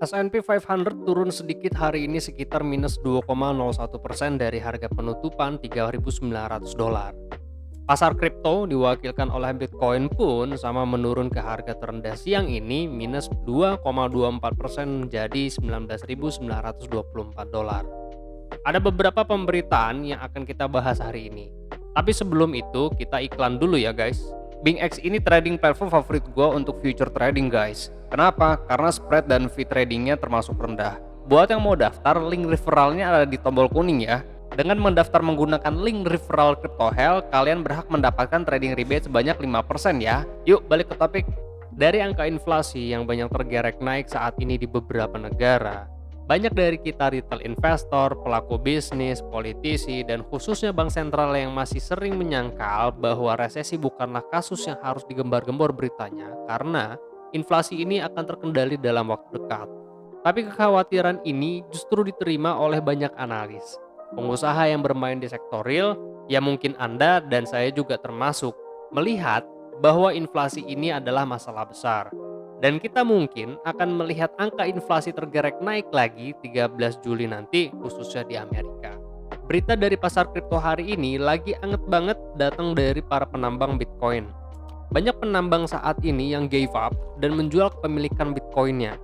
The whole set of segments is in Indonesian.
S&P 500 turun sedikit hari ini sekitar minus 2,01% dari harga penutupan $3.900. Pasar kripto diwakilkan oleh Bitcoin pun sama menurun ke harga terendah siang ini minus 2,24% menjadi $19.924. Ada beberapa pemberitaan yang akan kita bahas hari ini. Tapi sebelum itu kita iklan dulu ya guys. BingX ini trading platform favorit gue untuk future trading guys. Kenapa? Karena spread dan fee tradingnya termasuk rendah. Buat yang mau daftar, link referralnya ada di tombol kuning ya. Dengan mendaftar menggunakan link referral CryptoHell, kalian berhak mendapatkan trading rebate sebanyak 5% ya. Yuk balik ke topik. Dari angka inflasi yang banyak tergerek naik saat ini di beberapa negara, banyak dari kita retail investor, pelaku bisnis, politisi, dan khususnya bank sentral yang masih sering menyangkal bahwa resesi bukanlah kasus yang harus digembar-gembor beritanya karena inflasi ini akan terkendali dalam waktu dekat. Tapi kekhawatiran ini justru diterima oleh banyak analis. Pengusaha yang bermain di sektor real, ya mungkin Anda dan saya juga termasuk, melihat bahwa inflasi ini adalah masalah besar. Dan kita mungkin akan melihat angka inflasi tergerek naik lagi 13 Juli nanti khususnya di Amerika. Berita dari pasar kripto hari ini lagi anget banget datang dari para penambang Bitcoin. Banyak penambang saat ini yang gave up dan menjual kepemilikan Bitcoinnya.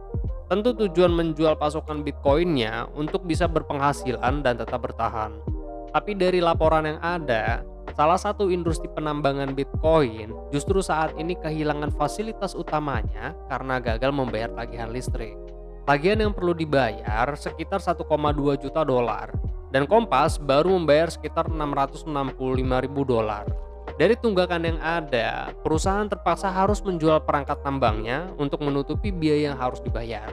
Tentu tujuan menjual pasokan Bitcoinnya untuk bisa berpenghasilan dan tetap bertahan. Tapi dari laporan yang ada, salah satu industri penambangan Bitcoin justru saat ini kehilangan fasilitas utamanya karena gagal membayar tagihan listrik. Tagihan yang perlu dibayar sekitar 1,2 juta dolar dan Kompas baru membayar sekitar 665.000 dolar. Dari tunggakan yang ada, perusahaan terpaksa harus menjual perangkat tambangnya untuk menutupi biaya yang harus dibayar.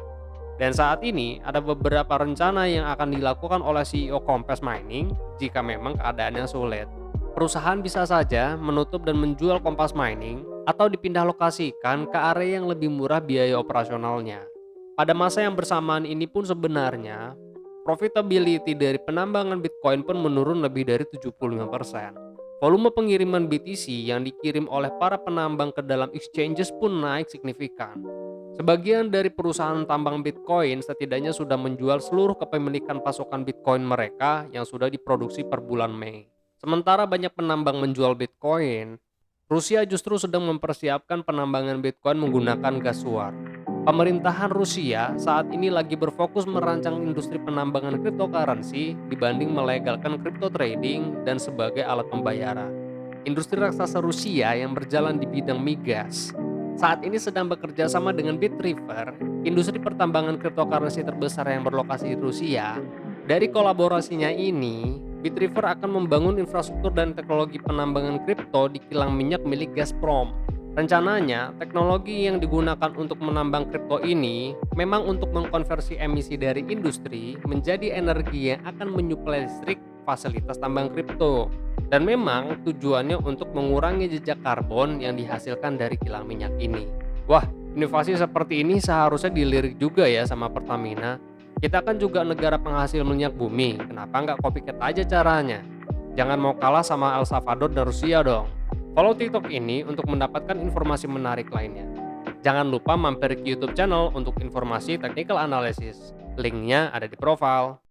Dan saat ini ada beberapa rencana yang akan dilakukan oleh CEO Kompas Mining jika memang keadaannya sulit. Perusahaan bisa saja menutup dan menjual Kompas Mining atau dipindah lokasikan ke area yang lebih murah biaya operasionalnya. Pada masa yang bersamaan ini pun sebenarnya, profitability dari penambangan Bitcoin pun menurun lebih dari 75%. Volume pengiriman BTC yang dikirim oleh para penambang ke dalam exchanges pun naik signifikan. Sebagian dari perusahaan tambang Bitcoin setidaknya sudah menjual seluruh kepemilikan pasokan Bitcoin mereka yang sudah diproduksi per bulan Mei. Sementara banyak penambang menjual Bitcoin, Rusia justru sedang mempersiapkan penambangan Bitcoin menggunakan gas suar. Pemerintahan Rusia saat ini lagi berfokus merancang industri penambangan cryptocurrency dibanding melegalkan crypto trading dan sebagai alat pembayaran. Industri raksasa Rusia yang berjalan di bidang migas saat ini sedang bekerja sama dengan Bitriver, industri pertambangan cryptocurrency terbesar yang berlokasi di Rusia. Dari kolaborasinya ini, Bitriver akan membangun infrastruktur dan teknologi penambangan kripto di kilang minyak milik Gazprom. Rencananya, teknologi yang digunakan untuk menambang kripto ini memang untuk mengkonversi emisi dari industri menjadi energi yang akan menyuplai listrik fasilitas tambang kripto. Dan memang tujuannya untuk mengurangi jejak karbon yang dihasilkan dari kilang minyak ini. Wah, inovasi seperti ini seharusnya dilirik juga ya sama Pertamina. Kita kan juga negara penghasil minyak bumi, kenapa nggak copycat aja caranya? Jangan mau kalah sama El Salvador dan Rusia dong. Follow TikTok ini untuk mendapatkan informasi menarik lainnya. Jangan lupa mampir ke YouTube channel untuk informasi technical analysis. Linknya ada di profile.